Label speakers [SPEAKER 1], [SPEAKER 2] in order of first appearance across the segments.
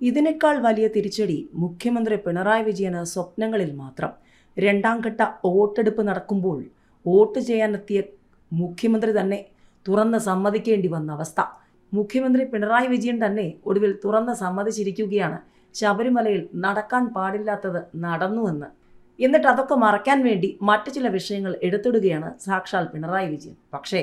[SPEAKER 1] ഇതിനേക്കാൾ വലിയ തിരിച്ചടി മുഖ്യമന്ത്രി പിണറായി വിജയന് സ്വപ്നങ്ങളിൽ മാത്രം. രണ്ടാം ഘട്ട വോട്ടെടുപ്പ് നടക്കുമ്പോൾ വോട്ട് ചെയ്യാനെത്തിയ മുഖ്യമന്ത്രി തന്നെ തുറന്ന് സമ്മതിക്കേണ്ടി വന്ന അവസ്ഥ. മുഖ്യമന്ത്രി പിണറായി വിജയൻ തന്നെ ഒടുവിൽ തുറന്ന് സമ്മതിച്ചിരിക്കുകയാണ് ശബരിമലയിൽ നടക്കാൻ പാടില്ലാത്തത് നടന്നുവെന്ന്. എന്നിട്ട് അതൊക്കെ മറയ്ക്കാൻ വേണ്ടി മറ്റു ചില വിഷയങ്ങൾ എടുത്തിടുകയാണ് സാക്ഷാൽ പിണറായി വിജയൻ. പക്ഷേ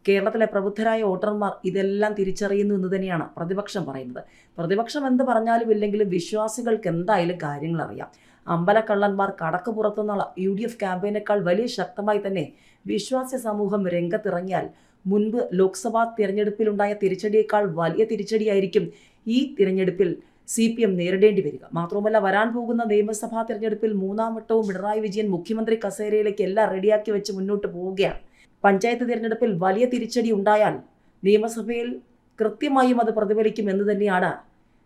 [SPEAKER 1] കേരളത്തിലെ പ്രബുദ്ധരായ വോട്ടർമാർ ഇതെല്ലാം തിരിച്ചറിയുന്നു എന്ന് തന്നെയാണ് പ്രതിപക്ഷം പറയുന്നത്. പ്രതിപക്ഷം എന്ത് പറഞ്ഞാലും ഇല്ലെങ്കിലും വിശ്വാസികൾക്ക് എന്തായാലും കാര്യങ്ങൾ അറിയാം. അമ്പലക്കള്ളന്മാർ കടക്ക് പുറത്തുനിന്നുള്ള UDF ക്യാമ്പയിനേക്കാൾ വലിയ ശക്തമായി തന്നെ വിശ്വാസി സമൂഹം രംഗത്തിറങ്ങിയാൽ മുൻപ് ലോക്സഭാ തിരഞ്ഞെടുപ്പിലുണ്ടായ തിരിച്ചടിയേക്കാൾ വലിയ തിരിച്ചടിയായിരിക്കും ഈ തിരഞ്ഞെടുപ്പിൽ CPM നേരിടേണ്ടി വരിക. മാത്രമല്ല, വരാൻ പോകുന്ന നിയമസഭാ തിരഞ്ഞെടുപ്പിൽ മൂന്നാം വട്ടവും പിണറായി വിജയൻ മുഖ്യമന്ത്രി കസേരയിലേക്ക് എല്ലാം റെഡിയാക്കി വെച്ച് മുന്നോട്ട് പോവുകയാണ്. പഞ്ചായത്ത് തിരഞ്ഞെടുപ്പിൽ വലിയ തിരിച്ചടി ഉണ്ടായാൽ നിയമസഭയിൽ കൃത്യമായും അത് പ്രതിഫലിക്കും എന്ന് തന്നെയാണ്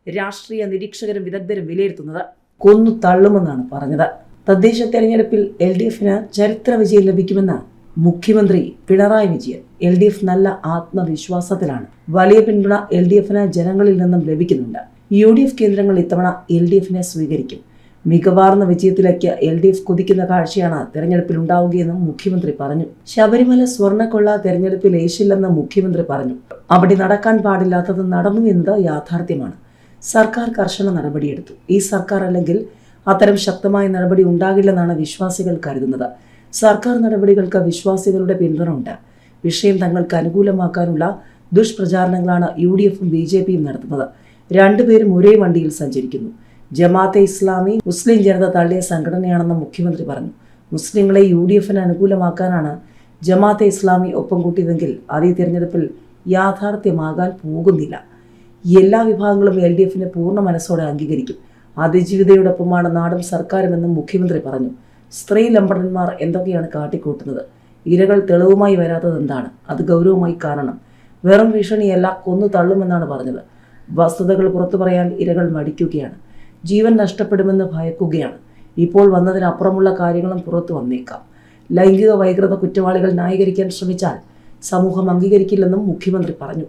[SPEAKER 1] രാഷ്ട്രീയ നിരീക്ഷകരും വിദഗ്ധരും വിലയിരുത്തുന്നത്. കൊന്നു തള്ളുമെന്നാണ് പറഞ്ഞത്. തദ്ദേശ തെരഞ്ഞെടുപ്പിൽ LDFന് ചരിത്ര വിജയം ലഭിക്കുമെന്ന് മുഖ്യമന്ത്രി പിണറായി വിജയൻ. LDF നല്ല ആത്മവിശ്വാസത്തിലാണ്. വലിയ പിന്തുണ LDFന് ജനങ്ങളിൽ നിന്നും ലഭിക്കുന്നുണ്ട്. UDF കേന്ദ്രങ്ങൾ ഇത്തവണ LDFനെ സ്വീകരിക്കും. മികവാർന്ന വിജയത്തിലേക്ക് LDF കുതിക്കുന്ന കാഴ്ചയാണ് തെരഞ്ഞെടുപ്പിൽ ഉണ്ടാവുകയെന്നും മുഖ്യമന്ത്രി പറഞ്ഞു. ശബരിമല സ്വർണ്ണക്കൊള്ള തെരഞ്ഞെടുപ്പിൽ ഏശില്ലെന്ന് മുഖ്യമന്ത്രി പറഞ്ഞു. അവിടെ നടക്കാൻ പാടില്ലാത്തത് നടന്നു എന്നത് യാഥാർത്ഥ്യമാണ്. സർക്കാർ കർശന നടപടിയെടുത്തു. ഈ സർക്കാർ അല്ലെങ്കിൽ അത്തരം ശക്തമായ നടപടി ഉണ്ടാകില്ലെന്നാണ് വിശ്വാസികൾ കരുതുന്നത്. സർക്കാർ നടപടികൾക്ക് വിശ്വാസികളുടെ പിന്തുണ ഉണ്ട്. വിഷയം തങ്ങൾക്ക് അനുകൂലമാക്കാനുള്ള ദുഷ്പ്രചാരണങ്ങളാണ് UDFും BJPയും നടത്തുന്നത്. രണ്ടുപേരും ഒരേ വണ്ടിയിൽ സഞ്ചരിക്കുന്നു. ജമാഅത്തെ ഇസ്ലാമി മുസ്ലിം ജനത തള്ളിയ സംഘടനയാണെന്ന് മുഖ്യമന്ത്രി പറഞ്ഞു. മുസ്ലിങ്ങളെ UDFന് അനുകൂലമാക്കാനാണ് ജമാഅത്തെ ഇസ്ലാമി ഒപ്പം കൂട്ടിയതെങ്കിൽ അത് ഈ തിരഞ്ഞെടുപ്പിൽ യാഥാർത്ഥ്യമാകാൻ പോകുന്നില്ല. എല്ലാ വിഭാഗങ്ങളും LDFനെ പൂർണ്ണ മനസ്സോടെ അംഗീകരിക്കും. അതിജീവിതയോടൊപ്പമാണ് നാടും സർക്കാരുമെന്നും മുഖ്യമന്ത്രി പറഞ്ഞു. സ്ത്രീ ലംബടന്മാർ എന്തൊക്കെയാണ് കാട്ടിക്കൂട്ടുന്നത്? ഇരകൾ തെളിവുമായി വരാത്തത് എന്താണ്? അത് ഗൗരവമായി കാണണം. വെറും ഭീഷണിയല്ല, കൊന്നു തള്ളുമെന്നാണ് പറഞ്ഞത്. വസ്തുതകൾ പുറത്തു പറയാൻ ഇരകൾ മടിക്കുകയാണ്. ജീവൻ നഷ്ടപ്പെടുമെന്ന് ഭയക്കുകയാണ്. ഇപ്പോൾ വന്നതിനപ്പുറമുള്ള കാര്യങ്ങളും പുറത്തു വന്നേക്കാം. ലൈംഗിക വൈകൃത കുറ്റവാളികൾ ന്യായീകരിക്കാൻ ശ്രമിച്ചാൽ സമൂഹം അംഗീകരിക്കില്ലെന്നും മുഖ്യമന്ത്രി പറഞ്ഞു.